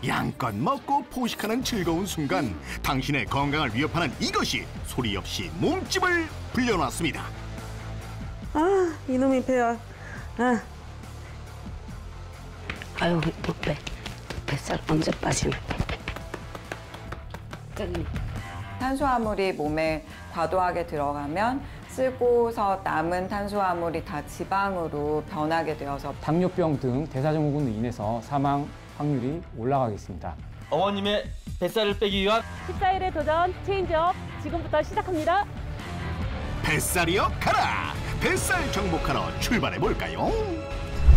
양껏 먹고 포식하는 즐거운 순간 당신의 건강을 위협하는 이것이 소리 없이 몸집을 불려놨습니다. 아, 이놈이 배야. 아. 아유, 뱃살 언제 빠지나. 탄수화물이 몸에 과도하게 들어가면 쓰고서 남은 탄수화물이 다 지방으로 변하게 되어서 당뇨병 등 대사증후군으로 인해서 사망 확률이 올라가겠습니다. 어머님의 뱃살을 빼기 위한 14일의 도전 체인지업 지금부터 시작합니다. 뱃살이여 가라! 뱃살 정복하러 출발해볼까요?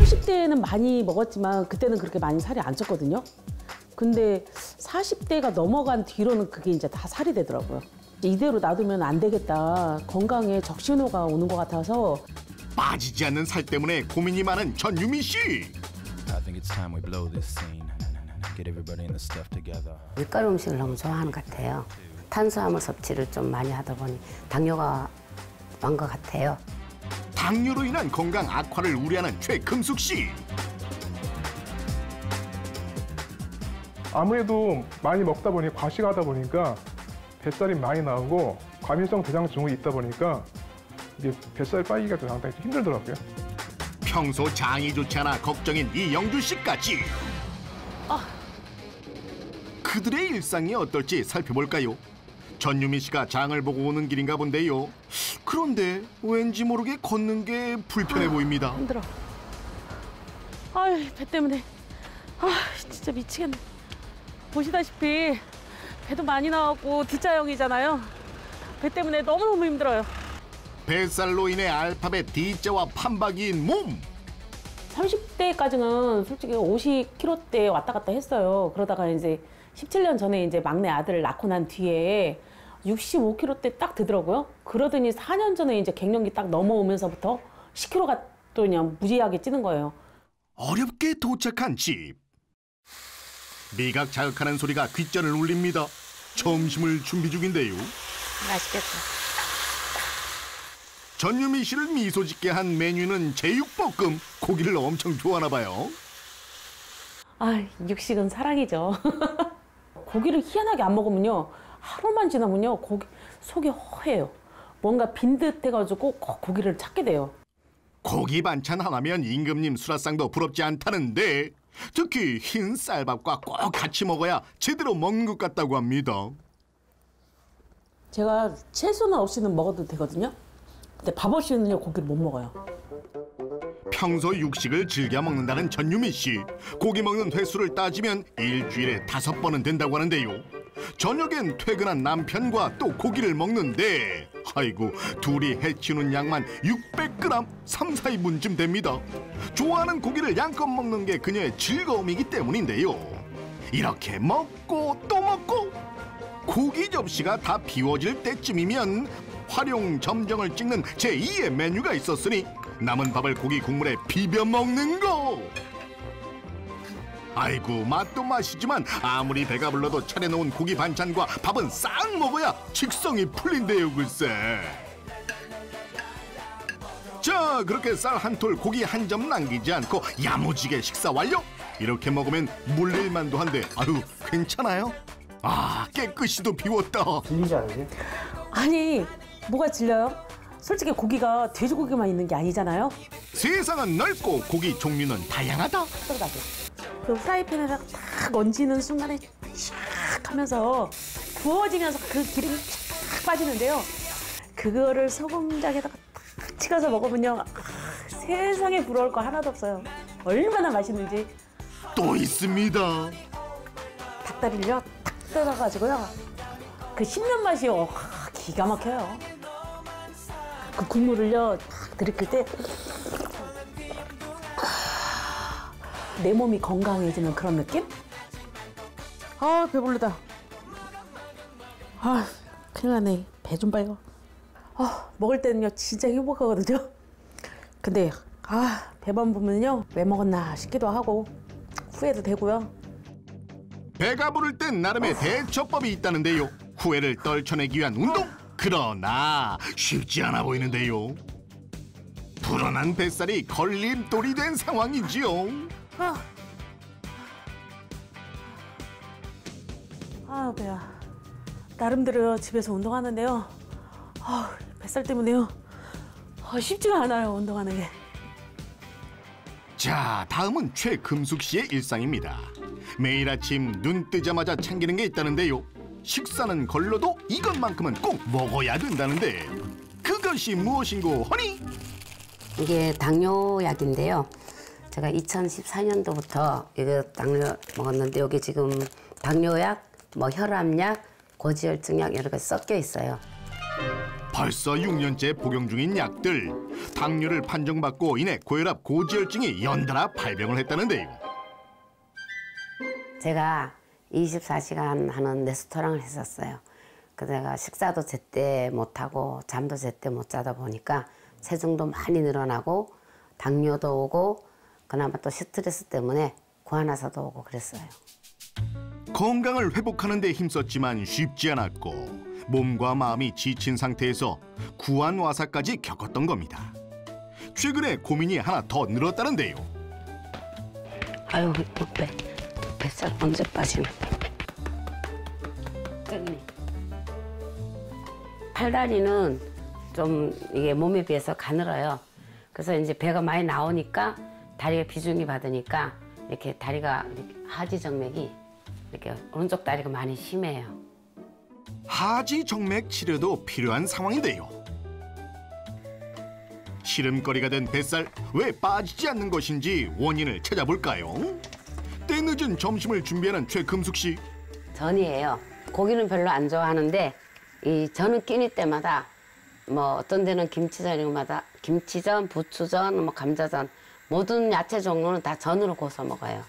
30대에는 많이 먹었지만 그때는 그렇게 많이 살이 안 쪘거든요. 근데 40대가 넘어간 뒤로는 그게 이제 다 살이 되더라고요. 이대로 놔두면 안 되겠다. 건강에 적신호가 오는 것 같아서. 빠지지 않는 살 때문에 고민이 많은 전유미 씨. 밀가루 음식을 너무 좋아하는 것 같아요. 탄수화물 섭취를 좀 많이 하다 보니 당뇨가 온 것 같아요. 당뇨로 인한 건강 악화를 우려하는 최금숙 씨. 아무래도 많이 먹다 보니 과식하다 보니까 뱃살이 많이 나오고 과민성 대장증후군이 있다 보니까 이게 뱃살 빠지기가 상당히 힘들더라고요. 평소 장이 좋지 않아 걱정인 이영주 씨까지. 그들의 일상이 어떨지 살펴볼까요? 전유미 씨가 장을 보고 오는 길인가 본데요. 그런데 왠지 모르게 걷는 게 불편해 보입니다. 힘들어. 아유, 배 때문에. 아, 진짜 미치겠네. 보시다시피 배도 많이 나왔고 D자형이잖아요. 배 때문에 너무너무 힘들어요. 뱃살로 인해 알파벳 D자와 판박이인 몸. 30대까지는 솔직히 50kg대 왔다 갔다 했어요. 그러다가 이제 17년 전에 이제 막내 아들을 낳고 난 뒤에 65kg대 딱 되더라고요. 그러더니 4년 전에 이제 갱년기 딱 넘어오면서부터 10kg가 또 그냥 무지하게 찌는 거예요. 어렵게 도착한 집. 미각 자극하는 소리가 귓전을 울립니다. 점심을 준비 중인데요. 맛있겠다. 전유미 씨를 미소 짓게 한 메뉴는 제육볶음. 고기를 엄청 좋아하나 봐요. 아, 육식은 사랑이죠. 고기를 희한하게 안 먹으면요. 하루만 지나면요. 속이 허해요. 뭔가 빈 듯해가지고 꼭 고기를 찾게 돼요. 고기 반찬 하나면 임금님 수라상도 부럽지 않다는데 특히 흰 쌀밥과 꼭 같이 먹어야 제대로 먹는 것 같다고 합니다. 제가 채소는 없이는 먹어도 되거든요. 근데 밥 없이는요 고기를 못 먹어요. 평소 육식을 즐겨 먹는다는 전유미 씨. 고기 먹는 횟수를 따지면 일주일에 5번은 된다고 하는데요. 저녁엔 퇴근한 남편과 또 고기를 먹는데 아이고 둘이 해치우는 양만 600g 3, 4인분쯤 됩니다. 좋아하는 고기를 양껏 먹는 게 그녀의 즐거움이기 때문인데요. 이렇게 먹고 또 먹고 고기 접시가 다 비워질 때쯤이면 활용 점정을 찍는 제2의 메뉴가 있었으니 남은 밥을 고기 국물에 비벼 먹는 거. 아이고 맛도 맛이지만 아무리 배가 불러도 차려놓은 고기 반찬과 밥은 싹 먹어야 직성이 풀린대요 글쎄. 자 그렇게 쌀 한 톨 고기 한 점 남기지 않고 야무지게 식사 완료. 이렇게 먹으면 물릴만도 한데 아유 괜찮아요? 아 깨끗이도 비웠다. 질리지 않으세요? 아니 뭐가 질려요? 솔직히 고기가 돼지고기만 있는 게 아니잖아요. 세상은 넓고 고기 종류는 다양하다. 그 프라이팬에다가 딱 얹히는 순간에 샥 하면서 구워지면서 그 기름이 쫙 빠지는데요. 그거를 소금장에다가 딱 찍어서 먹으면요. 세상에 부러울 거 하나도 없어요. 얼마나 맛있는지. 또 있습니다. 닭다리를요 딱 뜯어가지고요. 그 씹는 맛이요. 기가 막혀요. 그 국물을요 딱 들이킬 때 내 몸이 건강해지는 그런 느낌? 아 배부르다. 아 큰일 나네. 배 좀 봐요. 먹을 때는요 진짜 행복하거든요. 근데 배만 보면요 왜 먹었나 싶기도 하고 후회도 되고요. 배가 부를 땐 나름의 대처법이 있다는데요. 후회를 떨쳐내기 위한 운동. 그러나 쉽지 않아 보이는데요. 불어난 뱃살이 걸림돌이 된 상황이지요. 아, 배야. 나름대로 집에서 운동하는데요. 뱃살 때문에요. 쉽지가 않아요, 운동하는 게. 자, 다음은 최금숙 씨의 일상입니다. 매일 아침 눈 뜨자마자 챙기는 게 있다는데요. 식사는 걸러도 이것만큼은 꼭 먹어야 된다는데 그것이 무엇인고 하니? 이게 당뇨약인데요. 제가 2014년도부터 이거 당뇨 먹었는데 여기 지금 당뇨약, 뭐 혈압약, 고지혈증약 여러 가지 섞여 있어요. 벌써 6년째 복용 중인 약들. 당뇨를 판정받고 인해 고혈압, 고지혈증이 연달아 발병을 했다는데요. 제가 24시간 하는 레스토랑을 했었어요. 그래가 식사도 제때 못하고 잠도 제때 못 자다 보니까 체중도 많이 늘어나고 당뇨도 오고 그나마 또 스트레스 때문에 구안화사도 오고 그랬어요. 건강을 회복하는 데 힘썼지만 쉽지 않았고 몸과 마음이 지친 상태에서 구안화사까지 겪었던 겁니다. 최근에 고민이 하나 더 늘었다는데요. 아유, 뱃살 언제 빠지나. 팔다리는 좀 이게 몸에 비해서 가늘어요. 그래서 이제 배가 많이 나오니까 다리가 비중이 받으니까 이렇게 다리가 이렇게 하지정맥이 이렇게 오른쪽 다리가 많이 심해요. 하지정맥 치료도 필요한 상황인데요. 시름거리가 된 뱃살 왜 빠지지 않는 것인지 원인을 찾아볼까요? 때늦은 점심을 준비하는 최금숙 씨. 전이에요. 고기는 별로 안 좋아하는데 이 전은 끼니 때마다 뭐 어떤 데는 김치전이마다 김치전, 부추전, 뭐 감자전 모든 야채 종류는 다 전으로 고서 먹어요.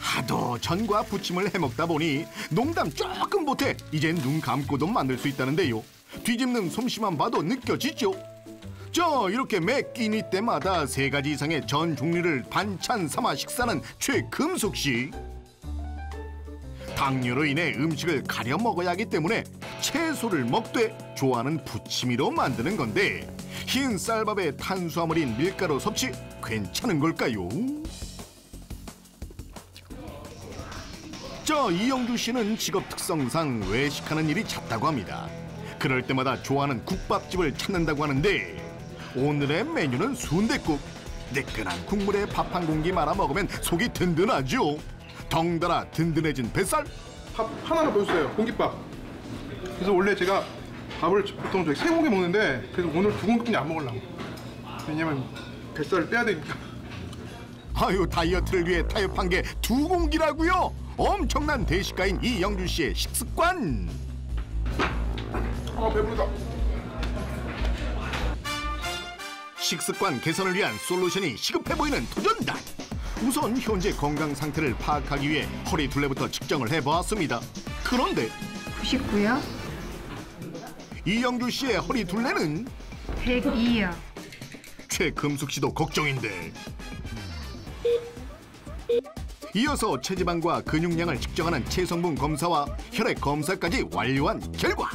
하도 전과 부침을 해먹다 보니 농담 조금 못해 이젠 눈 감고도 만들 수 있다는데요. 뒤집는 솜씨만 봐도 느껴지죠. 자, 이렇게 매 끼니 때마다 3가지 이상의 전 종류를 반찬 삼아 식사는 최금숙 씨. 당뇨로 인해 음식을 가려 먹어야 하기 때문에 채소를 먹되 좋아하는 부침이로 만드는 건데 흰 쌀밥에 탄수화물인 밀가루 섭취 괜찮은 걸까요? 자, 이영주 씨는 직업 특성상 외식하는 일이 잦다고 합니다. 그럴 때마다 좋아하는 국밥집을 찾는다고 하는데 오늘의 메뉴는 순댓국. 뜨끈한 국물에 밥 한 공기 말아 먹으면 속이 든든하죠. 덩달아 든든해진 뱃살. 밥 하나만 더 주세요. 공깃밥. 그래서 원래 제가 밥을 보통 저희 3공기 먹는데 그래서 오늘 2공기뿐이 안 먹으려고. 왜냐면 뱃살을 빼야 되니까. 아유, 다이어트를 위해 타협한 게 2공기라고요? 엄청난 대식가인 이영주 씨의 식습관. 배부르다. 식습관 개선을 위한 솔루션이 시급해 보이는 도전단. 우선 현재 건강 상태를 파악하기 위해 허리 둘레부터 측정을 해보았습니다. 그런데 99요? 이영주 씨의 허리 둘레는 102요. 최금숙 씨도 걱정인데. 이어서 체지방과 근육량을 측정하는 체성분 검사와 혈액 검사까지 완료한 결과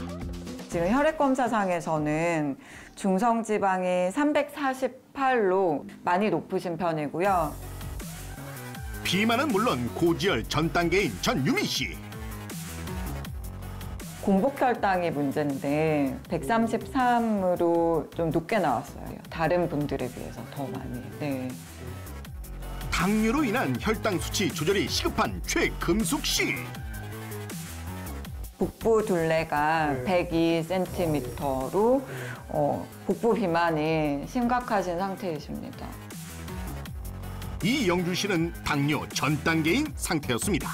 지금 혈액 검사상에서는 중성지방이 348로 많이 높으신 편이고요. 비만은 물론 고지혈 전 단계인 전유미 씨. 공복혈당이 문제인데 133으로 좀 높게 나왔어요. 다른 분들에 비해서 더 많이. 네. 당뇨로 인한 혈당 수치 조절이 시급한 최금숙 씨. 복부 둘레가 102cm로 복부 비만이 심각하신 상태이십니다. 이영주 씨는 당뇨 전 단계인 상태였습니다.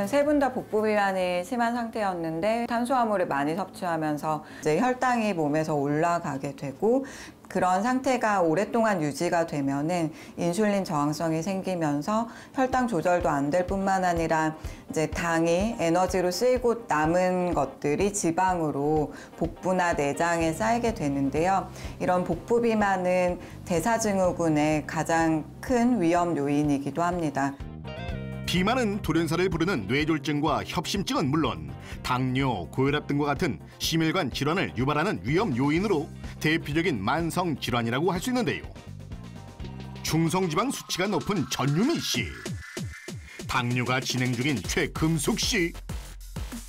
세 분 다 복부 비만이 심한 상태였는데 탄수화물을 많이 섭취하면서 이제 혈당이 몸에서 올라가게 되고 그런 상태가 오랫동안 유지가 되면은 인슐린 저항성이 생기면서 혈당 조절도 안 될 뿐만 아니라 이제 당이 에너지로 쓰이고 남은 것들이 지방으로 복부나 내장에 쌓이게 되는데요. 이런 복부 비만은 대사증후군의 가장 큰 위험 요인이기도 합니다. 비만은 돌연사를 부르는 뇌졸중과 협심증은 물론 당뇨, 고혈압 등과 같은 심혈관 질환을 유발하는 위험 요인으로 대표적인 만성 질환이라고 할 수 있는데요. 중성지방 수치가 높은 전유미 씨. 당뇨가 진행 중인 최금숙 씨.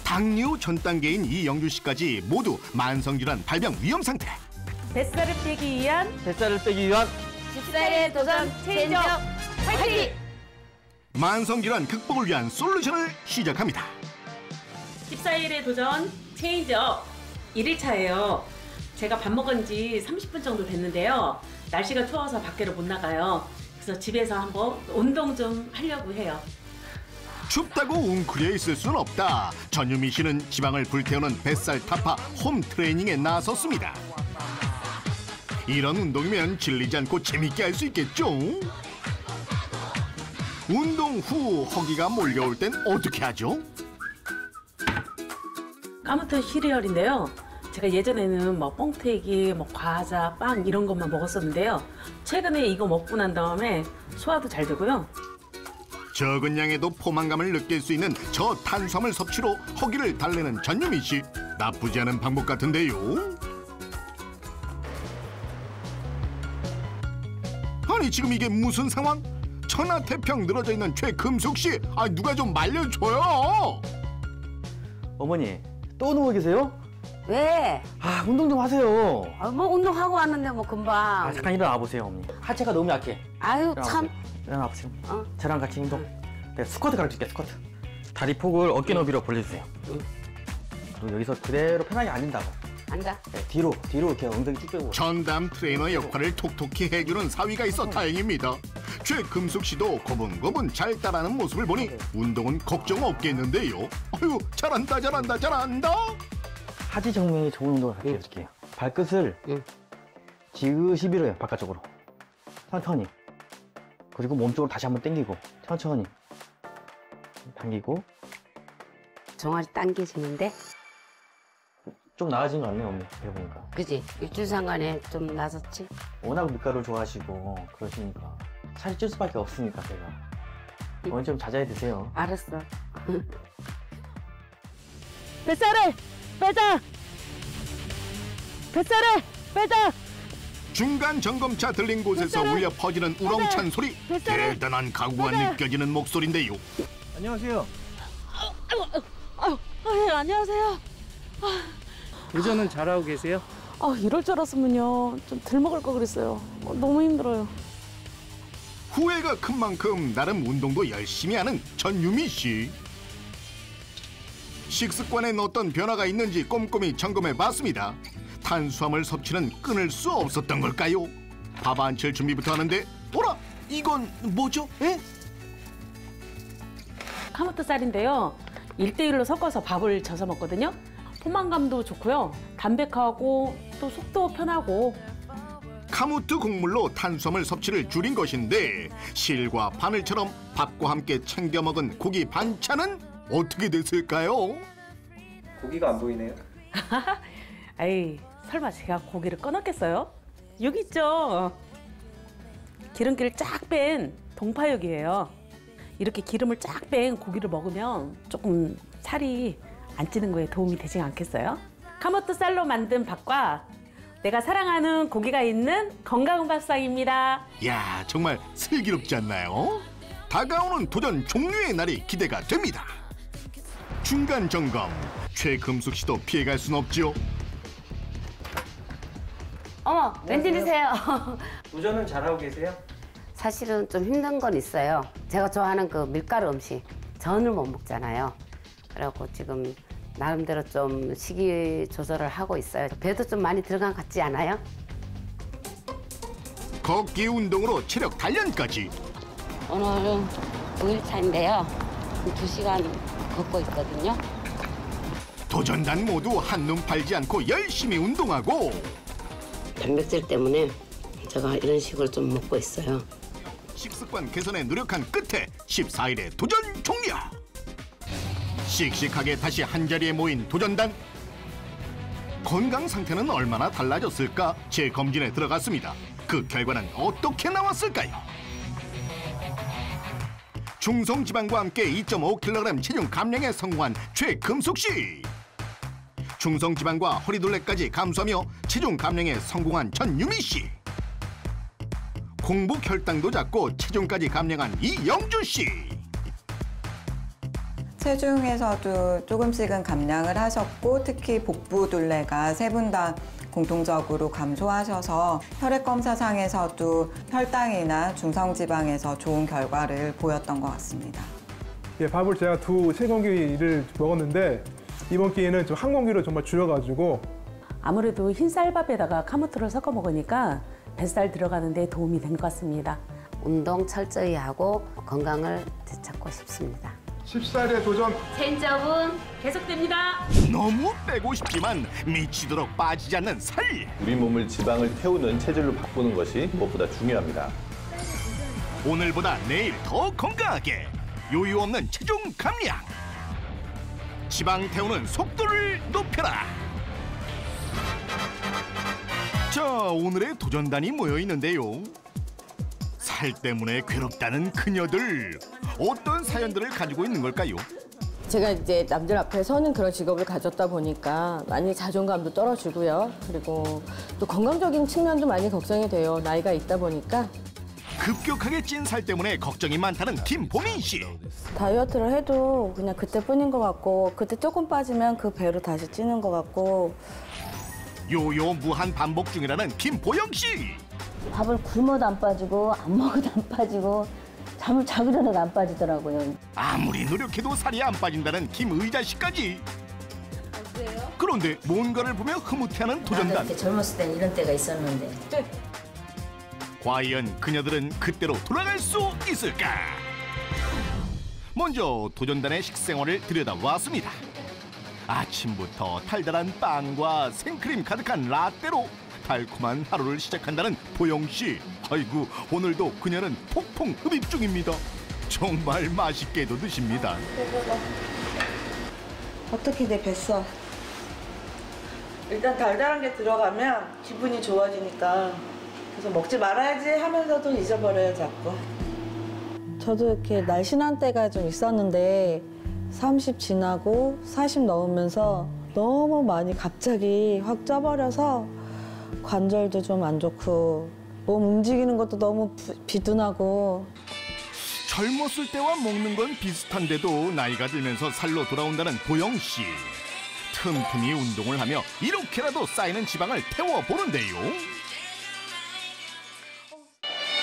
당뇨 전 단계인 이영주 씨까지 모두 만성질환 발병 위험 상태. 뱃살을 빼기 위한 뱃살을 빼기 위한 뱃살의 도전 체인지업 화이팅! 만성질환 극복을 위한 솔루션을 시작합니다. 14일의 도전 체인지업 1일차예요. 제가 밥 먹은 지 30분 정도 됐는데요. 날씨가 추워서 밖으로 못 나가요. 그래서 집에서 한번 운동 좀 하려고 해요. 춥다고 웅크려 있을 순 없다. 전유미 씨는 지방을 불태우는 뱃살 타파 홈 트레이닝에 나섰습니다. 이런 운동이면 질리지 않고 재밌게 할 수 있겠죠? 운동 후 허기가 몰려올 땐 어떻게 하죠? 까무트 시리얼인데요. 제가 예전에는 뭐 뻥튀기, 뭐 과자, 빵 이런 것만 먹었었는데요. 최근에 이거 먹고 난 다음에 소화도 잘 되고요. 적은 양에도 포만감을 느낄 수 있는 저탄수화물 섭취로 허기를 달래는 전유미 씨. 나쁘지 않은 방법 같은데요. 아니 지금 이게 무슨 상황? 천하태평 늘어져 있는 최금숙 씨. 아 누가 좀 말려줘요. 어머니 또 누워 계세요? 왜? 아 운동 좀 하세요. 뭐 운동하고 왔는데 뭐 금방. 아, 잠깐 일어나 보세요 어머니. 하체가 너무 약해. 아유 참. 일어나 보세요. 저랑 같이 운동. 내가 스쿼트 가르칠게 스쿼트. 다리 폭을 어깨 너비로 벌려주세요. 그리고 여기서 그대로 편하게 앉는다고. 앉아. 네, 뒤로 이렇게 엉덩이 쭉 빼고. 전담 트레이너 역할을 톡톡히 해주는 사위가 있어 다행입니다. 최금숙 씨도 고분고분 잘 따라하는 모습을 보니 운동은 걱정 없겠는데요. 아유 잘한다. 하지 정맥에 좋은 운동을 가르쳐줄게요. 발끝을 지그시 밀어요 바깥쪽으로. 천천히. 그리고 몸쪽으로 다시 한번 당기고 천천히 당기고. 종아리 당겨지는데? 좀 나아진 거 같네요 어머니 해보니까. 그지? 일주일 상간에 좀 나섰지? 워낙 밀가루를 좋아하시고 그러시니까 살이 찔 수밖에 없으니까 제가. 어머니 좀 자제해 드세요. 알았어. 뱃살을 빼자! 뱃살을 빼자! 중간 점검차 들린 곳에서 울려 퍼지는 우렁찬 소리. 대단한 각오가 느껴지는 목소리인데요. 안녕하세요. 예, 안녕하세요. 도전은 잘하고 계세요? 이럴 줄 알았으면요. 좀 덜 먹을 거 그랬어요. 너무 힘들어요. 후회가 큰 만큼 나름 운동도 열심히 하는 전유미 씨. 식습관에 어떤 변화가 있는지 꼼꼼히 점검해 봤습니다. 탄수화물 섭취는 끊을 수 없었던 걸까요? 밥 안 칠 준비부터 하는데 어라? 이건 뭐죠? 에? 카무트 쌀인데요. 1대1로 섞어서 밥을 져서 먹거든요. 포만감도 좋고요. 담백하고 또 속도 편하고. 카무트 곡물로 탄수화물 섭취를 줄인 것인데 실과 바늘처럼 밥과 함께 챙겨 먹은 고기 반찬은 어떻게 됐을까요? 고기가 안 보이네요. 에이, 설마 제가 고기를 꺼놨겠어요? 여기 있죠. 기름기를 쫙 뺀 동파육이에요. 이렇게 기름을 쫙 뺀 고기를 먹으면 조금 살이 안 찌는 거에 도움이 되지 않겠어요? 카무트 쌀로 만든 밥과 내가 사랑하는 고기가 있는 건강한 밥상입니다. 야 정말 슬기롭지 않나요? 다가오는 도전 종료의 날이 기대가 됩니다. 중간 점검, 최금숙 씨도 피해갈 순 없죠. 어머, 웬일이세요? 도전은 잘하고 계세요? 사실은 좀 힘든 건 있어요. 제가 좋아하는 그 밀가루 음식, 전을 못 먹잖아요. 그래갖고 지금 나름대로 좀 식이 조절을 하고 있어요. 배도 좀 많이 들어간 것 같지 않아요? 걷기 운동으로 체력 단련까지. 오늘은 5일차인데요. 2시간 걷고 있거든요. 도전단 모두 한눈 팔지 않고 열심히 운동하고 단백질 때문에 제가 이런 식으로 좀 먹고 있어요. 식습관 개선에 노력한 끝에 14일의 도전 종료. 씩씩하게 다시 한자리에 모인 도전단. 건강 상태는 얼마나 달라졌을까 재검진에 들어갔습니다. 그 결과는 어떻게 나왔을까요? 중성지방과 함께 2.5kg 체중 감량에 성공한 최금숙 씨. 중성지방과 허리둘레까지 감소하며 체중 감량에 성공한 전유미 씨. 공복 혈당도 작고 체중까지 감량한 이영주 씨. 체중에서도 조금씩은 감량을 하셨고 특히 복부 둘레가 세 분 다 공통적으로 감소하셔서 혈액 검사상에서도 혈당이나 중성지방에서 좋은 결과를 보였던 것 같습니다. 예, 밥을 제가 세 공기를 먹었는데 이번 기회는 좀 한 공기로 정말 줄여가지고 아무래도 흰쌀밥에다가 카무트를 섞어 먹으니까 뱃살 들어가는 데 도움이 된 것 같습니다. 운동 철저히 하고 건강을 되찾고 싶습니다. 10살의 도전! 체인지업은 계속됩니다. 너무 빼고 싶지만 미치도록 빠지지 않는 살. 우리 몸을 지방을 태우는 체질로 바꾸는 것이 무엇보다 중요합니다. 오늘보다 내일 더 건강하게 요요 없는 체중 감량. 지방 태우는 속도를 높여라. 자, 오늘의 도전단이 모여 있는데요. 살 때문에 괴롭다는 그녀들. 어떤 사연들을 가지고 있는 걸까요? 제가 이제 남들 앞에 서는 그런 직업을 가졌다 보니까 많이 자존감도 떨어지고요. 그리고 또 건강적인 측면도 많이 걱정이 돼요. 나이가 있다 보니까. 급격하게 찐 살 때문에 걱정이 많다는 김보민 씨. 다이어트를 해도 그냥 그때뿐인 것 같고 그때 조금 빠지면 그 배로 다시 찌는 것 같고 요요 무한 반복 중이라는 김보영 씨. 밥을 굶어도 안 빠지고 안 먹어도 안 빠지고 잠을 자기 전에도 안 빠지더라고요. 아무리 노력해도 살이 안 빠진다는 김의자 씨까지. 그런데 뭔가를 보며 흐뭇해하는 도전단. 나도 이렇게 젊었을 땐 이런 때가 있었는데. 과연 그녀들은 그때로 돌아갈 수 있을까? 먼저 도전단의 식생활을 들여다보았습니다. 아침부터 달달한 빵과 생크림 가득한 라떼로 달콤한 하루를 시작한다는 보영 씨. 아이고, 오늘도 그녀는 폭풍 흡입 중입니다. 정말 맛있게도 드십니다. 어떻게 내 뱃살. 일단 달달한 게 들어가면 기분이 좋아지니까 그래서 먹지 말아야지 하면서도 잊어버려요, 자꾸. 저도 이렇게 날씬한 때가 좀 있었는데 30 지나고 40 넘으면서 너무 많이 갑자기 확 쪄버려서 관절도 좀 안 좋고 몸 움직이는 것도 너무 비둔하고. 젊었을 때와 먹는 건 비슷한데도 나이가 들면서 살로 돌아온다는 보영 씨. 틈틈이 운동을 하며 이렇게라도 쌓이는 지방을 태워보는데요.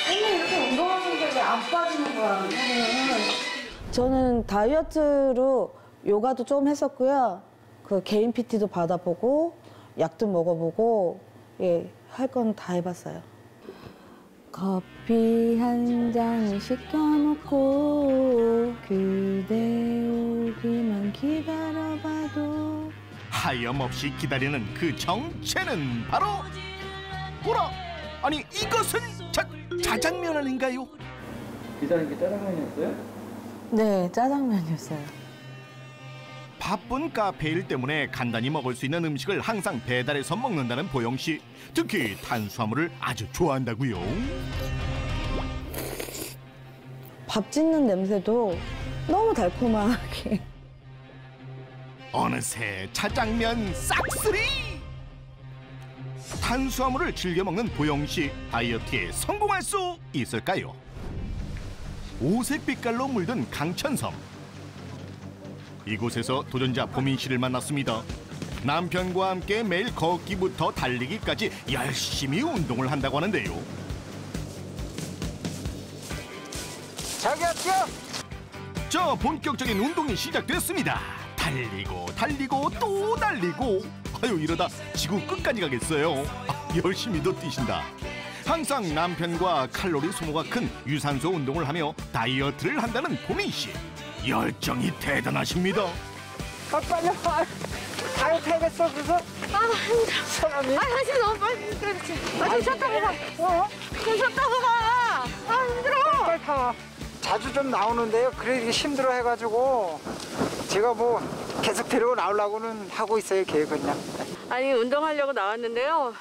이렇게 운동하는데 왜 안 빠지는 거야? 저는 다이어트로 요가도 좀 했었고요. 그 개인 PT도 받아보고 약도 먹어보고 예, 할 건 다 해봤어요. 커피 한 잔 시켜놓고 그대 오기만 기다려봐도 하염없이 기다리는 그 정체는 바로 뭐라? 아니 이것은 자장면 아닌가요? 기다린 게 짜장면이었어요? 네, 짜장면이었어요. 바쁜 카페 일 때문에 간단히 먹을 수 있는 음식을 항상 배달해서 먹는다는 보영 씨. 특히 탄수화물을 아주 좋아한다고요. 밥 짓는 냄새도 너무 달콤하게. 어느새 짜장면 싹쓸이. 탄수화물을 즐겨 먹는 보영 씨. 다이어트에 성공할 수 있을까요? 오색 빛깔로 물든 강천섬. 이곳에서 도전자 보민 씨를 만났습니다. 남편과 함께 매일 걷기부터 달리기까지 열심히 운동을 한다고 하는데요. 자기야 뛰어! 자, 본격적인 운동이 시작됐습니다. 달리고 또 달리고. 아유, 이러다 지구 끝까지 가겠어요. 열심히도 뛰신다. 항상 남편과 칼로리 소모가 큰 유산소 운동을 하며 다이어트를 한다는 보민 씨. 열정이 대단하십니다. 빨리 와. 다이어트 해야겠어, 그래서? 힘들어. 사람이? 사실 너무 빨리. 그렇지. 좀 쉬었다고 가. 좀 쉬었다고 가. 힘들어. 빨리 타. 자주 좀 나오는데요. 그래 이게 힘들어 해가지고 제가 뭐 계속 데리고 나오려고는 하고 있어요, 계획은 그냥. 아니, 운동하려고 나왔는데요.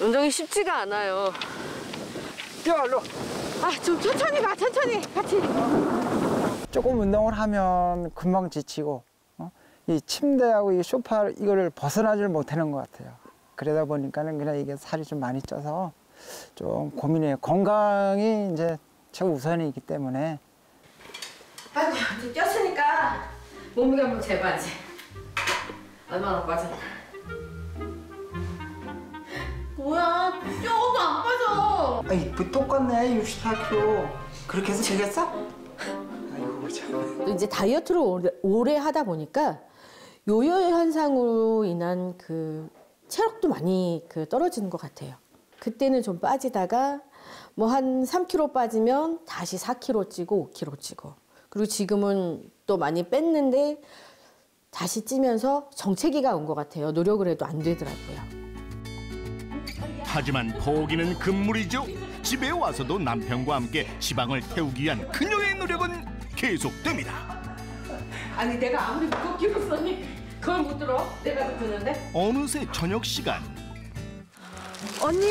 운동이 쉽지가 않아요. 뛰어, 얼른. 좀 천천히 가, 천천히. 같이. 조금 운동을 하면 금방 지치고 이 침대하고 이 소파 이거를 벗어나질 못하는 것 같아요. 그러다 보니까는 그냥 이게 살이 좀 많이 쪄서 좀 고민해요. 건강이 이제 최우선이기 때문에. 아이고, 뛰었으니까 몸무게 한번 재봐야지. 얼마나 빠졌나. 뭐야, 조금 안 빠져. 아이, 뭐 똑같네, 64kg. 그렇게 해서 되겠어? 아이고, 참. 또 이제 다이어트를 오래 하다 보니까 요요 현상으로 인한 그 체력도 많이 떨어지는 것 같아요. 그때는 좀 빠지다가 뭐 한 3kg 빠지면 다시 4kg 찌고 5kg 찌고, 그리고 지금은 또 많이 뺐는데 다시 찌면서 정체기가 온 것 같아요. 노력을 해도 안 되더라고요. 하지만 포기는 금물이죠. 집에 와서도 남편과 함께 지방을 태우기 위한 그녀의 노력은 계속됩니다. 아니 내가 아무리 무겁기로 써니 그걸 못 들어? 내가 더 드는데? 어느새 저녁 시간. 언니,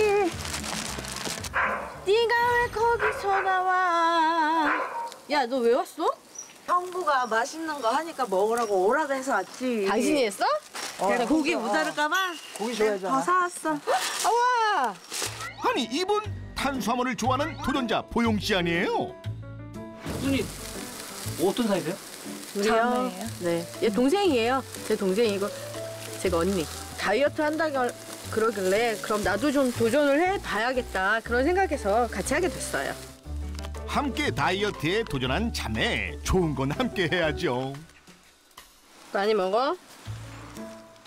네가 왜 거기서 나와? 야, 너 왜 왔어? 형부가 맛있는 거 하니까 먹으라고 오라고 해서 왔지. 당신이 했어? 내가 고기 모자랄까봐 고기 좋아하잖아. 더 사왔어. 와! 아니 이분 탄수화물을 좋아하는 도전자 보용 씨 아니에요? 누님 어떤 사이세요? 우리요? 네, 얘 동생이에요. 제 동생이고 제가 언니. 다이어트 한다고 그러길래 그럼 나도 좀 도전을 해봐야겠다 그런 생각해서 같이 하게 됐어요. 함께 다이어트에 도전한 자매, 좋은 건 함께 해야죠. 많이 먹어?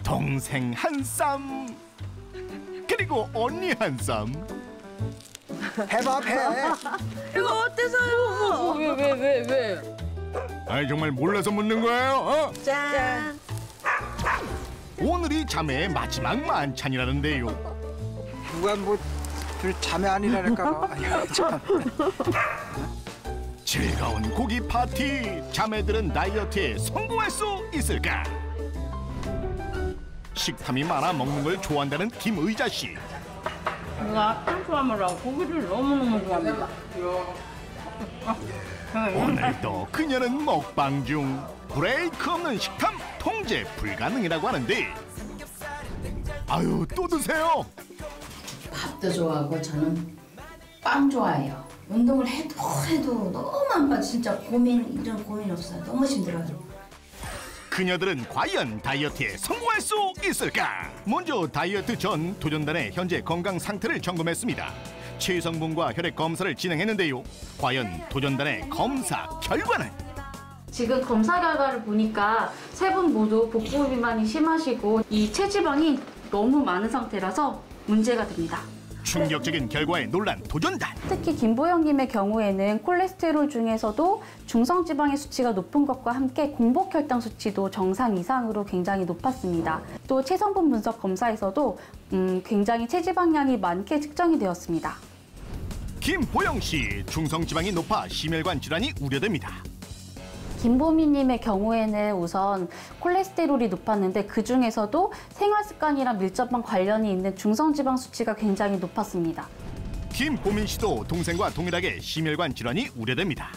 동생 한 쌈, 그리고 언니 한 쌈. 해봐, 해. 이거 어때서요? 왜? 아이 정말 몰라서 묻는 거예요? 어? 짠. 오늘이 자매의 마지막 만찬이라는데요. 누가 뭐 자매 아니라니까. 아이고, 참. 즐거운 고기 파티, 자매들은 다이어트에 성공할 수 있을까? 식탐이 많아 먹는 걸 좋아한다는 김의자 씨. 제가 탄수화물하고 고기를 너무너무 좋아합니다. 오늘도 그녀는 먹방 중. 브레이크 없는 식탐 통제 불가능이라고 하는데, 아유 또 드세요. 밥도 좋아하고 저는 빵 좋아해요. 운동을 해도 너무 안 빠져. 진짜 이런 고민 없어요. 너무 힘들어요. 그녀들은 과연 다이어트에 성공할 수 있을까? 먼저 다이어트 전 도전단의 현재 건강 상태를 점검했습니다. 체성분과 혈액 검사를 진행했는데요. 과연 도전단의 검사 결과는? 지금 검사 결과를 보니까 세 분 모두 복부 비만이 심하시고 이 체지방이 너무 많은 상태라서 문제가 됩니다. 충격적인 결과에 놀란 도전단. 특히 김보영님의 경우에는 콜레스테롤 중에서도 중성지방의 수치가 높은 것과 함께 공복혈당 수치도 정상 이상으로 굉장히 높았습니다. 또 체성분 분석 검사에서도 굉장히 체지방량이 많게 측정이 되었습니다. 김보영 씨, 중성지방이 높아 심혈관 질환이 우려됩니다. 김보미님의 경우에는 우선 콜레스테롤이 높았는데 그중에서도 생활습관이랑 밀접한 관련이 있는 중성지방 수치가 굉장히 높았습니다. 김보민 씨도 동생과 동일하게 심혈관 질환이 우려됩니다.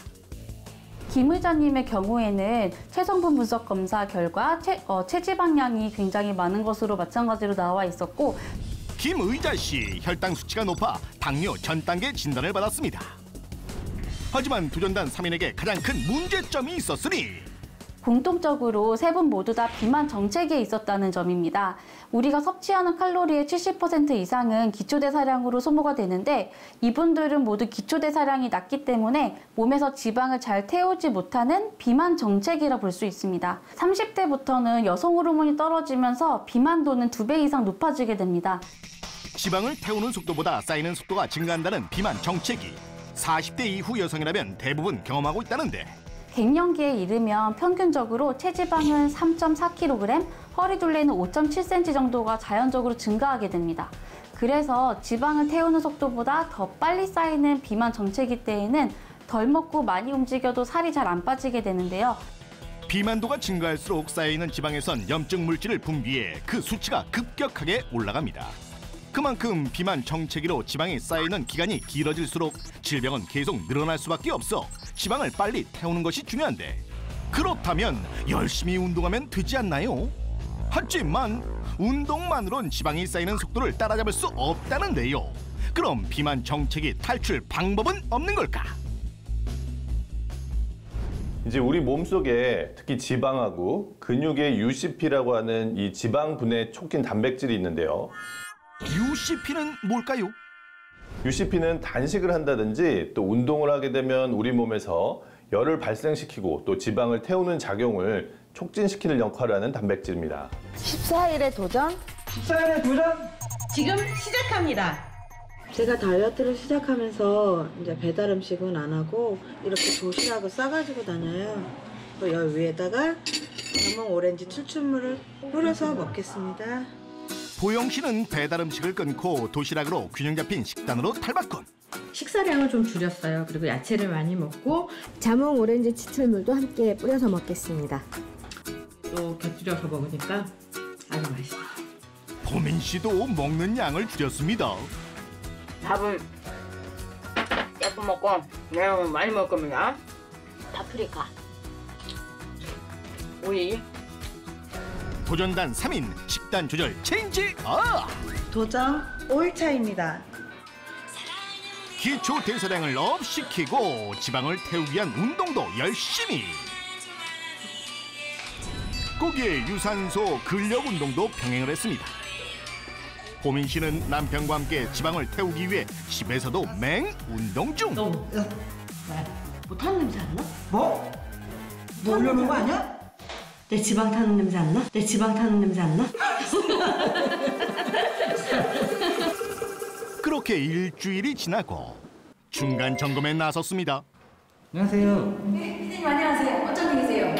김의자님의 경우에는 체성분 분석 검사 결과 체지방량이 굉장히 많은 것으로 마찬가지로 나와 있었고, 김의자 씨 혈당 수치가 높아 당뇨 전 단계 진단을 받았습니다. 하지만 도전단 3인에게 가장 큰 문제점이 있었으니 공통적으로 세 분 모두 다 비만 정체기에 있었다는 점입니다. 우리가 섭취하는 칼로리의 70% 이상은 기초대사량으로 소모가 되는데 이분들은 모두 기초대사량이 낮기 때문에 몸에서 지방을 잘 태우지 못하는 비만 정체기라 볼 수 있습니다. 30대부터는 여성 호르몬이 떨어지면서 비만도는 2배 이상 높아지게 됩니다. 지방을 태우는 속도보다 쌓이는 속도가 증가한다는 비만 정체기. 40대 이후 여성이라면 대부분 경험하고 있다는데, 갱년기에 이르면 평균적으로 체지방은 3.4kg, 허리둘레는 5.7cm 정도가 자연적으로 증가하게 됩니다. 그래서 지방을 태우는 속도보다 더 빨리 쌓이는 비만 정체기 때에는 덜 먹고 많이 움직여도 살이 잘 안 빠지게 되는데요. 비만도가 증가할수록 쌓여있는 지방에선 염증 물질을 분비해 그 수치가 급격하게 올라갑니다. 그만큼 비만 정체기로 지방이 쌓이는 기간이 길어질수록 질병은 계속 늘어날 수밖에 없어 지방을 빨리 태우는 것이 중요한데, 그렇다면 열심히 운동하면 되지 않나요? 하지만 운동만으론 지방이 쌓이는 속도를 따라잡을 수 없다는데요. 그럼 비만 정체기 탈출 방법은 없는 걸까? 이제 우리 몸속에 특히 지방하고 근육의 UCP라고 하는 이 지방분해 촉진 단백질이 있는데요. UCP는 뭘까요? UCP는 단식을 한다든지 또 운동을 하게 되면 우리 몸에서 열을 발생시키고 또 지방을 태우는 작용을 촉진시키는 역할을 하는 단백질입니다. 14일의 도전? 14일의 도전? 지금 시작합니다. 제가 다이어트를 시작하면서 이제 배달 음식은 안 하고 이렇게 도시락을 싸가지고 다녀요. 그 열 위에다가 자몽 오렌지 추출물을 뿌려서 먹겠습니다. 보영 씨는 배달 음식을 끊고 도시락으로 균형 잡힌 식단으로 탈바꿈. 식사량을 좀 줄였어요. 그리고 야채를 많이 먹고 자몽 오렌지 추출물도 함께 뿌려서 먹겠습니다. 또 곁들여서 먹으니까 아주 맛있어요. 보민 씨도 먹는 양을 줄였습니다. 밥은 조금 먹고 내가 많이 먹을 겁니다. 파프리카. 오이. 도전단 3인 식단 조절 체인지 도전 5일차입니다. 기초 대사량을 업시키고 지방을 태우기 위한 운동도 열심히. 거기에 유산소 근력 운동도 병행을 했습니다. 보민 씨는 남편과 함께 지방을 태우기 위해 집에서도 맹 운동 중. 뭐 타는 냄새 안 나? 뭐? 너 올려놓은 거 아니야? 내 지방 타는 냄새 안 나? 내 지방 타는 냄새 안 나? 그렇게 일주일이 지나고 중간 점검에 나섰습니다. 안녕하세요. 네, 피디님 안녕하세요. 어쩐 일이세요?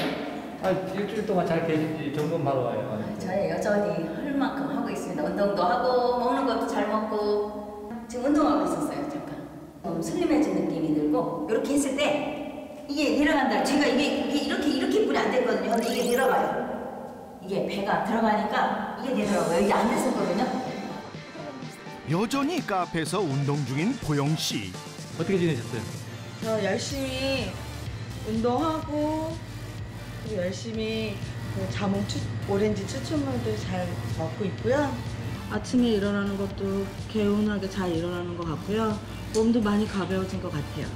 일주일 동안 잘 계신지 점검하러 와요. 저희 여전히 할 만큼 하고 있습니다. 운동도 하고 먹는 것도 잘 먹고 지금 운동하고 있었어요. 잠깐. 슬림해진 느낌이 들고 이렇게 했을 때 이게 내려간다. 제가 이게 이렇게 뿌리 안 됐거든요. 근데 이게 내려가요. 이게 배가 들어가니까 이게 내려가고요. 이게 안 됐었거든요. 여전히 카페에서 운동 중인 보영 씨. 어떻게 지내셨어요? 저 열심히 운동하고 그리고 열심히 그 자몽 오렌지 추출물도 잘 먹고 있고요. 아침에 일어나는 것도 개운하게 잘 일어나는 것 같고요. 몸도 많이 가벼워진 것 같아요.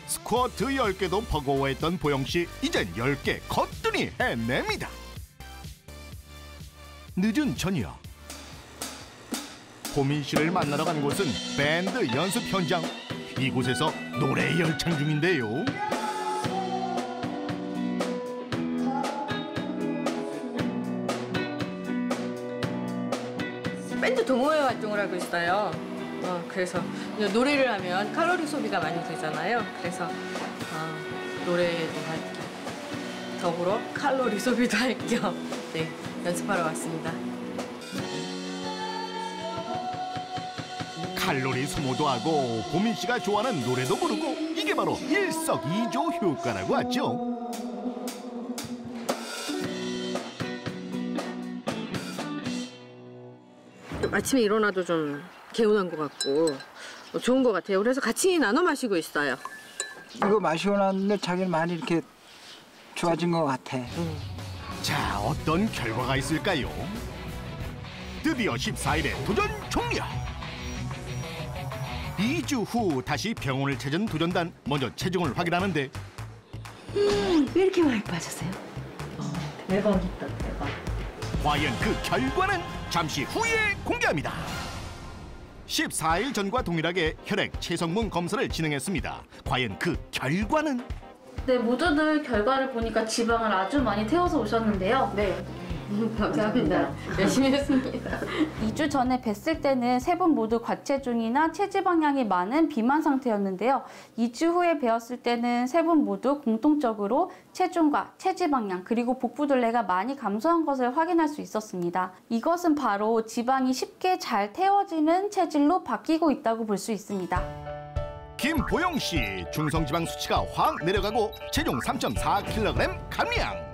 스쿼트 10개도 버거워했던 보영 씨, 이젠 10개 거뜬히 해냅니다. 늦은 저녁, 보민 씨를 만나러 간 곳은 밴드 연습 현장. 이곳에서 노래 열창 중인데요. 밴드 동호회 활동을 하고 있어요. 그래서 노래를 하면 칼로리 소비가 많이 되잖아요. 그래서 노래도 할 겸 더불어 칼로리 소비도 할 겸 연습하러 왔습니다. 칼로리 소모도 하고 보민 씨가 좋아하는 노래도 부르고 이게 바로 일석이조 효과라고 하죠. 아침에 일어나도 좀 개운한 것 같고 좋은 것 같아요. 그래서 같이 나눠 마시고 있어요. 이거 마시고 났는데 자기는 많이 이렇게 좋아진 것 같아. 자, 어떤 결과가 있을까요? 드디어 14일에 도전 종료. 2주 후 다시 병원을 찾은 도전단. 먼저 체중을 확인하는데 왜 이렇게 많이 빠졌어요? 대박이다, 대박. 과연 그 결과는 잠시 후에 공개합니다. 14일 전과 동일하게 혈액 체성분 검사를 진행했습니다. 과연 그 결과는? 네, 모두들 결과를 보니까 지방을 아주 많이 태워서 오셨는데요. 네. 감사합니다. 열심히 했습니다. 2주 전에 뵀을 때는 세 분 모두 과체중이나 체지방량이 많은 비만 상태였는데요. 2주 후에 뵈었을 때는 세 분 모두 공통적으로 체중과 체지방량 그리고 복부둘레가 많이 감소한 것을 확인할 수 있었습니다. 이것은 바로 지방이 쉽게 잘 태워지는 체질로 바뀌고 있다고 볼 수 있습니다. 김보영 씨, 중성지방 수치가 확 내려가고 체중 3.4kg 감량.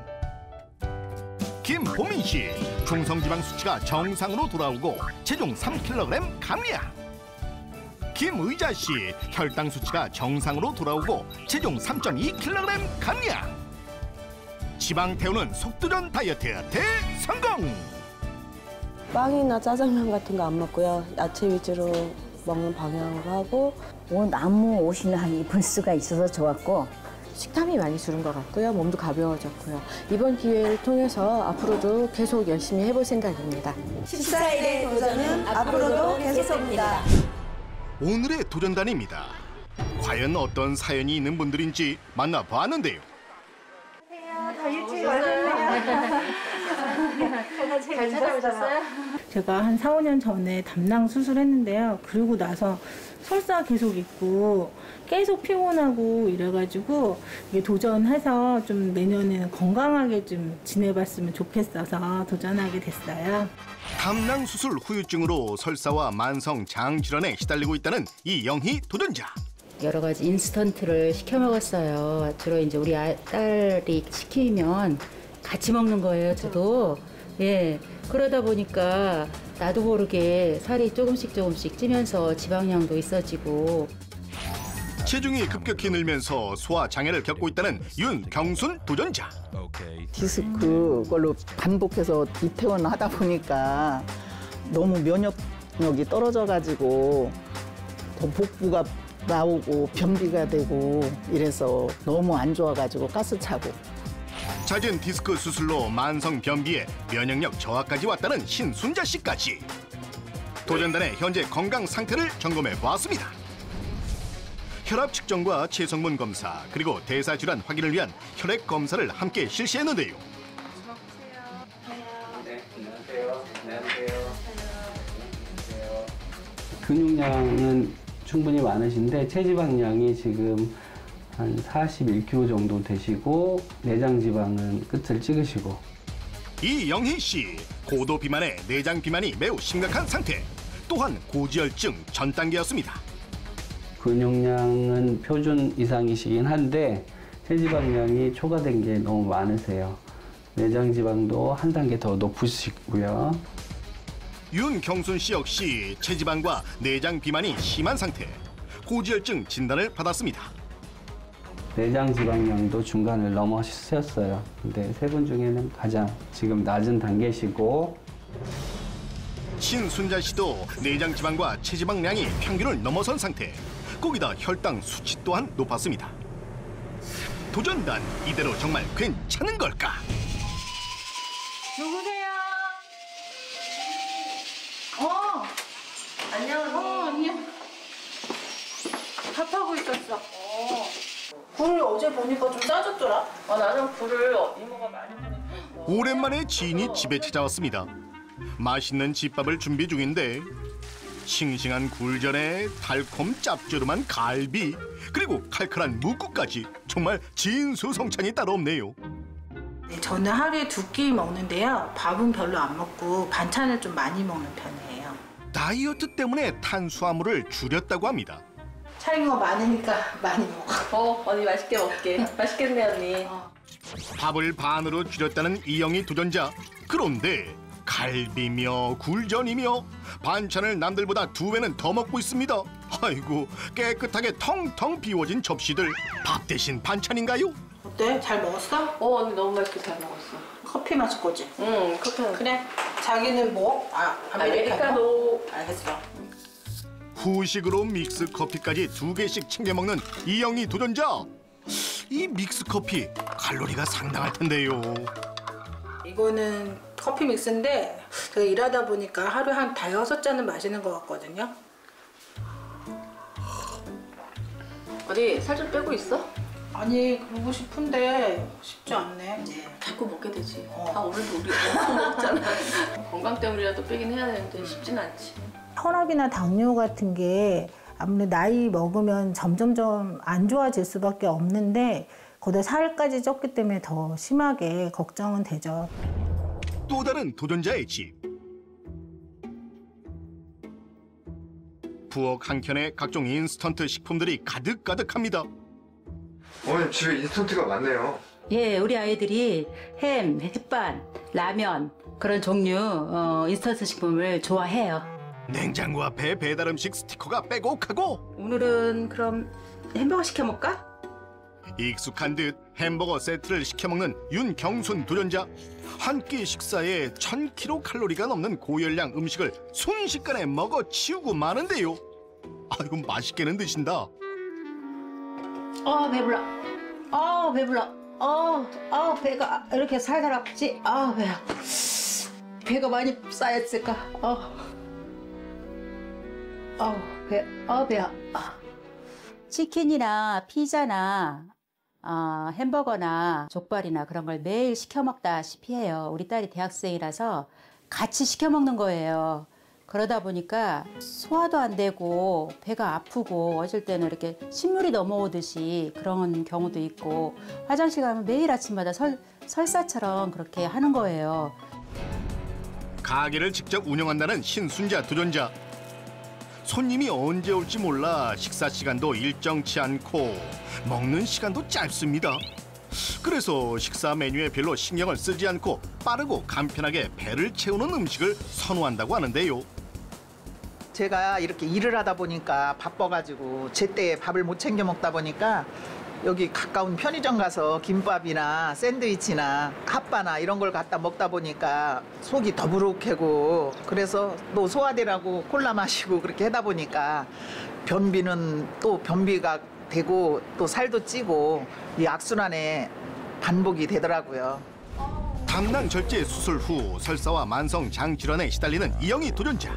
김보민 씨, 중성지방 수치가 정상으로 돌아오고 체중 3kg 감량. 김의자 씨, 혈당 수치가 정상으로 돌아오고 체중 3.2kg 감량. 지방 태우는 속도전 다이어트 대성공! 빵이나 짜장면 같은 거 안 먹고요. 야채 위주로 먹는 방향으로 하고 오늘 나무 옷이나 입을 수가 있어서 좋았고 식탐이 많이 줄은 것 같고요. 몸도 가벼워졌고요. 이번 기회를 통해서 앞으로도 계속 열심히 해볼 생각입니다. 14일의 도전은 앞으로도 계속됩니다. 오늘의 도전단입니다. 과연 어떤 사연이 있는 분들인지 만나봤는데요. 더 일찍 왔어요. 잘 찾아오셨어요? 제가 한 4, 5년 전에 담낭 수술했는데요. 그러고 나서 설사 계속 있고 계속 피곤하고 이래가지고 이게 도전해서 좀 내년에는 건강하게 좀 지내봤으면 좋겠어서 도전하게 됐어요. 담낭 수술 후유증으로 설사와 만성 장 질환에 시달리고 있다는 이영희 도전자. 여러 가지 인스턴트를 시켜 먹었어요. 주로 이제 우리 딸이 시키면 같이 먹는 거예요, 저도. 예. 그러다 보니까 나도 모르게 살이 조금씩 찌면서 지방량도 있어지고. 체중이 급격히 늘면서 소화 장애를 겪고 있다는 윤경순 도전자. 디스크 걸로 반복해서 입퇴원을 하다 보니까 너무 면역력이 떨어져가지고 더 복부가 나오고 변비가 되고 이래서 너무 안 좋아가지고 가스 차고. 잦은 디스크 수술로 만성 변비에 면역력 저하까지 왔다는 신순자 씨까지. 도전단의 현재 건강 상태를 점검해 보았습니다. 혈압 측정과 체성분 검사 그리고 대사질환 확인을 위한 혈액 검사를 함께 실시했는데요. 근육량은 충분히 많으신데 체지방량이 지금 한 41kg 정도 되시고 내장 지방은 끝을 찍으시고. 이영희 씨, 고도 비만에 내장 비만이 매우 심각한 상태. 또한 고지혈증 전 단계였습니다. 근육량은 표준 이상이시긴 한데 체지방량이 초과된 게 너무 많으세요. 내장 지방도 한 단계 더 높으시고요. 윤경순 씨 역시 체지방과 내장 비만이 심한 상태. 고지혈증 진단을 받았습니다. 내장 지방량도 중간을 넘어섰어요. 근데 세 분 중에는 가장 지금 낮은 단계시고. 신순자 씨도 내장 지방과 체지방량이 평균을 넘어선 상태. 거기다 혈당 수치 또한 높았습니다. 도전단 이대로 정말 괜찮은 걸까? 누구세요? 안녕하세요. 안녕. 밥하고 있었어. 굴 어제 보니까 좀 짜졌더라. 나는 굴을 이모가 많이 오랜만에 지인이 집에 찾아왔습니다. 맛있는 집밥을 준비 중인데 싱싱한 굴전에 달콤 짭조름한 갈비 그리고 칼칼한 묵국까지 정말 진수성찬이 따로 없네요. 네, 저는 하루에 2끼 먹는데요. 밥은 별로 안 먹고 반찬을 좀 많이 먹는 편이에요. 다이어트 때문에 탄수화물을 줄였다고 합니다. 차린 거 많으니까 많이 먹어. 언니 맛있게 먹게. 맛있겠네 언니. 밥을 반으로 줄였다는 이영희 도전자. 그런데 갈비며 굴전이며 반찬을 남들보다 2배는 더 먹고 있습니다. 아이고 깨끗하게 텅텅 비워진 접시들. 밥 대신 반찬인가요? 어때? 잘 먹었어? 언니 너무 맛있게 잘 먹었어. 커피 마실 거지? 응, 커피. 그래. 자기는 뭐? 아메리카노. 알겠어. 후식으로 믹스 커피까지 2개씩 챙겨 먹는 이영희 도전자. 이 믹스 커피 칼로리가 상당할 텐데요. 이거는 커피 믹스인데 제가 일하다 보니까 하루에 한 5-6잔은 마시는 것 같거든요. 어디 살 좀 빼고 있어? 아니 그러고 싶은데 쉽지 않네. 자꾸 먹게 되지. 오늘도 우리 엄청 먹잖아. 건강 때문이라도 빼긴 해야 되는데 쉽진 않지. 혈압이나 당뇨 같은 게 아무래도 나이 먹으면 점점점 안 좋아질 수밖에 없는데 거기다 살까지 쪘기 때문에 더 심하게 걱정은 되죠. 또 다른 도전자의 집. 부엌 한켠에 각종 인스턴트 식품들이 가득가득합니다. 어머님 집에 인스턴트가 많네요. 예, 우리 아이들이 햄, 햇반, 라면 그런 종류 인스턴트 식품을 좋아해요. 냉장고 앞에 배달 음식 스티커가 빼곡하고. 오늘은 그럼 햄버거 시켜 먹을까? 익숙한 듯 햄버거 세트를 시켜 먹는 윤경순 도전자. 한 끼 식사에 1000kcal 넘는 고열량 음식을 순식간에 먹어 치우고 마는데요. 아이고 맛있게는 드신다. 배불러. 배불러. 배가 이렇게 살살 아프지? 배야. 배가 많이 쌓였을까? 배야. 치킨이나 피자나 햄버거나 족발이나 그런 걸 매일 시켜 먹다시피 해요. 우리 딸이 대학생이라서 같이 시켜 먹는 거예요. 그러다 보니까 소화도 안 되고 배가 아프고 어쩔 때는 이렇게 신물이 넘어오듯이 그런 경우도 있고 화장실 가면 매일 아침마다 설사처럼 그렇게 하는 거예요. 가게를 직접 운영한다는 신순자 도전자. 손님이 언제 올지 몰라 식사 시간도 일정치 않고 먹는 시간도 짧습니다. 그래서 식사 메뉴에 별로 신경을 쓰지 않고 빠르고 간편하게 배를 채우는 음식을 선호한다고 하는데요. 제가 이렇게 일을 하다 보니까 바빠가지고 제때 밥을 못 챙겨 먹다 보니까 여기 가까운 편의점 가서 김밥이나 샌드위치나 핫바나 이런 걸 갖다 먹다 보니까 속이 더부룩하고 그래서 또 소화되라고 콜라 마시고 그렇게 하다 보니까 변비는 또 변비가 되고 또 살도 찌고 이 악순환에 반복이 되더라고요. 담낭 절제 수술 후 설사와 만성 장 질환에 시달리는 이영희 도전자.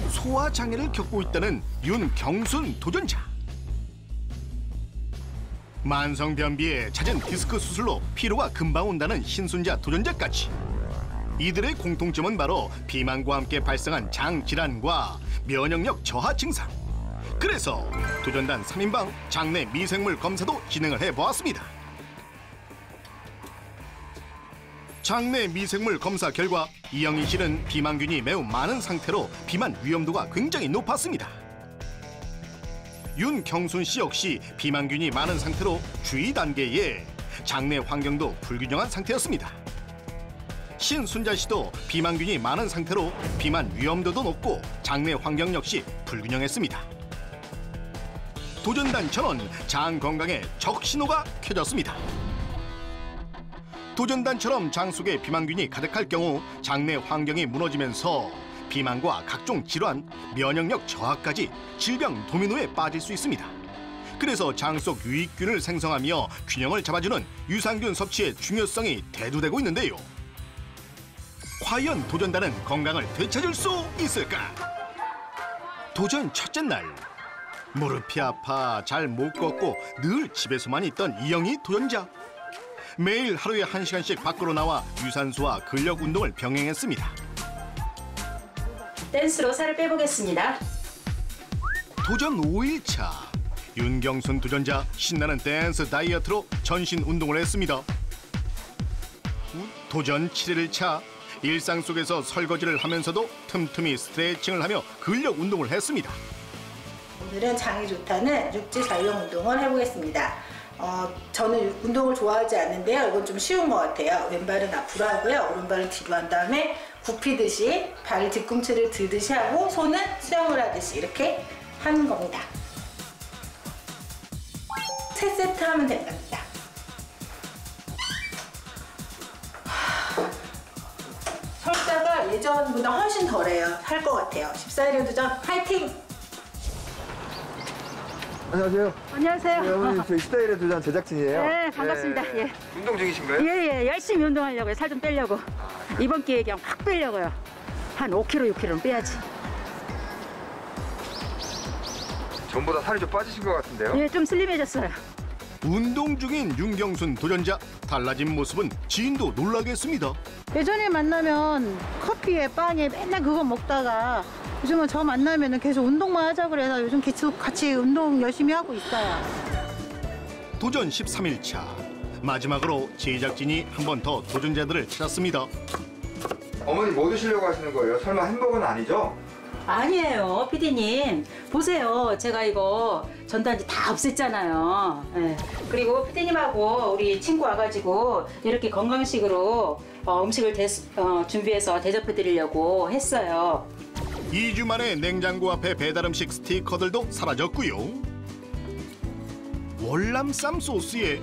소화 장애를 겪고 있다는 윤경순 도전자. 만성 변비에 잦은 디스크 수술로 피로가 금방 온다는 신순자 도전자까지. 이들의 공통점은 바로 비만과 함께 발생한 장 질환과 면역력 저하 증상. 그래서 도전단 3인방 장내 미생물 검사도 진행을 해보았습니다. 장내 미생물 검사 결과 이영희 씨는 비만균이 매우 많은 상태로 비만 위험도가 굉장히 높았습니다. 윤경순 씨 역시 비만균이 많은 상태로 주의 단계에 장내 환경도 불균형한 상태였습니다. 신순자 씨도 비만균이 많은 상태로 비만 위험도도 높고 장내 환경 역시 불균형했습니다. 도전단 전원 장 건강에 적신호가 켜졌습니다. 도전단처럼 장 속에 비만균이 가득할 경우 장내 환경이 무너지면서 비만과 각종 질환, 면역력 저하까지 질병 도미노에 빠질 수 있습니다. 그래서 장 속 유익균을 생성하며 균형을 잡아주는 유산균 섭취의 중요성이 대두되고 있는데요. 과연 도전단은 건강을 되찾을 수 있을까? 도전 첫째 날, 무릎이 아파 잘 못 걷고 늘 집에서만 있던 이영희 도전자. 매일 하루에 1시간씩 밖으로 나와 유산소와 근력 운동을 병행했습니다. 댄스로 살을 빼보겠습니다. 도전 5일차. 윤경순 도전자 신나는 댄스 다이어트로 전신 운동을 했습니다. 도전 7일차. 일상 속에서 설거지를 하면서도 틈틈이 스트레칭을 하며 근력 운동을 했습니다. 오늘은 장이 좋다는 육지 전용 운동을 해보겠습니다. 저는 운동을 좋아하지 않는데요. 이건 좀 쉬운 것 같아요. 왼발은 앞으로 하고요. 오른발은 뒤로 한 다음에 굽히듯이 발 뒤꿈치를 들듯이 하고 손은 수영을 하듯이 이렇게 하는 겁니다. 3세트 하면 된답니다. 설사가 예전보다 훨씬 덜해요. 할 것 같아요. 14일의 도전 파이팅! 안녕하세요. 안녕하세요. 네, 어머니 저희 스타일의 도전 제작진이에요. 네, 반갑습니다. 예. 예. 운동 중이신가요? 예, 열심히 운동하려고요. 살 좀 빼려고. 이번 기회에 그냥 확 빼려고요. 한 5kg, 6kg는 빼야지. 전보다 살이 좀 빠지신 것 같은데요? 예, 좀 슬림해졌어요. 운동 중인 윤경순 도전자. 달라진 모습은 지인도 놀라게 했습니다. 예전에 만나면 커피에 빵에 맨날 그거 먹다가 요즘은 저 만나면 계속 운동만 하자 그래서 요즘 계속 같이 운동 열심히 하고 있어요. 도전 13일차. 마지막으로 제작진이 한 번 더 도전자들을 찾았습니다. 어머니 뭐 드시려고 하시는 거예요? 설마 햄버거는 아니죠? 아니에요, 피디님. 보세요. 제가 이거 전단지 다 없앴잖아요. 예. 그리고 피디님하고 우리 친구 와가지고 이렇게 건강식으로 음식을 준비해서 대접해 드리려고 했어요. 2주 만에 냉장고 앞에 배달음식 스티커들도 사라졌고요. 월남쌈 소스에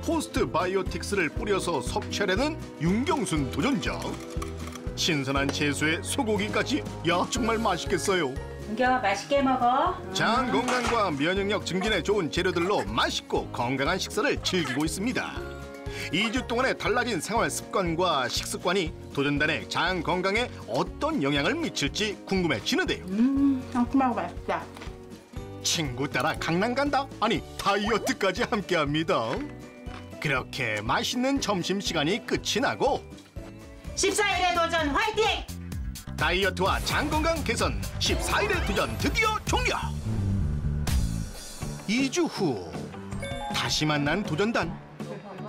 포스트 바이오틱스를 뿌려서 섭취하려는 윤경순 도전자. 신선한 채소에 소고기까지. 야, 정말 맛있겠어요. 은경아 맛있게 먹어. 장 건강과 면역력 증진에 좋은 재료들로 맛있고 건강한 식사를 즐기고 있습니다. 2주 동안의 달라진 생활 습관과 식습관이 도전단의 장 건강에 어떤 영향을 미칠지 궁금해지는데요. 상큼하고 맛있다. 친구 따라 강남 간다? 아니 다이어트까지 함께합니다. 그렇게 맛있는 점심시간이 끝이 나고 14일의 도전 화이팅! 다이어트와 장 건강 개선 14일의 도전 드디어 종료. 2주 후 다시 만난 도전단.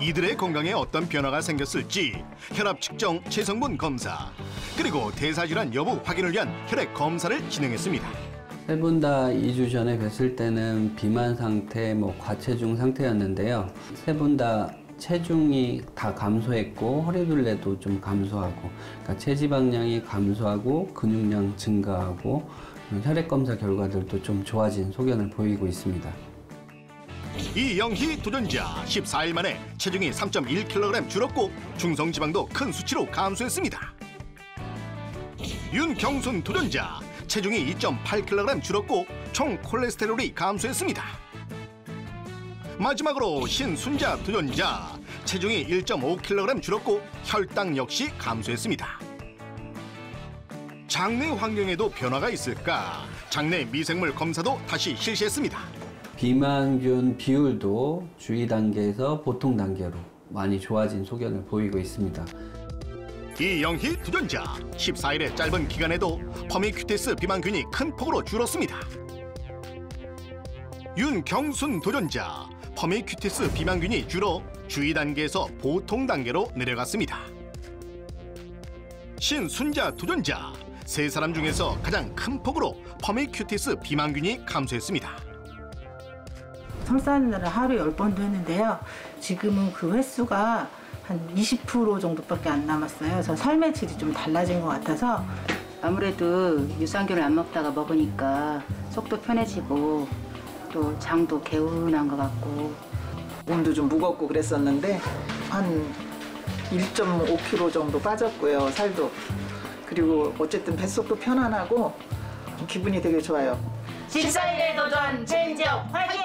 이들의 건강에 어떤 변화가 생겼을지 혈압 측정, 체성분 검사 그리고 대사질환 여부 확인을 위한 혈액 검사를 진행했습니다. 세 분 다 2주 전에 뵀을 때는 비만 상태, 과체중 상태였는데요. 세 분 다 체중이 다 감소했고 허리둘레도 좀 감소하고, 그러니까 체지방량이 감소하고 근육량 증가하고 혈액 검사 결과들도 좀 좋아진 소견을 보이고 있습니다. 이영희 도전자 14일 만에 체중이 3.1kg 줄었고 중성지방도 큰 수치로 감소했습니다. 윤경순 도전자 체중이 2.8kg 줄었고 총 콜레스테롤이 감소했습니다. 마지막으로 신순자 도전자 체중이 1.5kg 줄었고 혈당 역시 감소했습니다. 장내 환경에도 변화가 있을까? 장내 미생물 검사도 다시 실시했습니다. 비만균 비율도 주의 단계에서 보통 단계로 많이 좋아진 소견을 보이고 있습니다. 이영희 도전자 14일의 짧은 기간에도 퍼미큐티스 비만균이 큰 폭으로 줄었습니다. 윤경순 도전자 퍼미큐티스 비만균이 줄어 주의 단계에서 보통 단계로 내려갔습니다. 신순자 도전자 세 사람 중에서 가장 큰 폭으로 퍼미큐티스 비만균이 감소했습니다. 설사하는 날은 하루에 10번도 했는데요. 지금은 그 횟수가 한 20% 정도밖에 안 남았어요. 그래서 삶의 질이 좀 달라진 것 같아서 아무래도 유산균을 안 먹다가 먹으니까 속도 편해지고 또 장도 개운한 것 같고 몸도 좀 무겁고 그랬었는데 한 1.5kg 정도 빠졌고요. 살도. 그리고 어쨌든 뱃속도 편안하고 기분이 되게 좋아요. 14일의 도전 챌린지업 화이팅!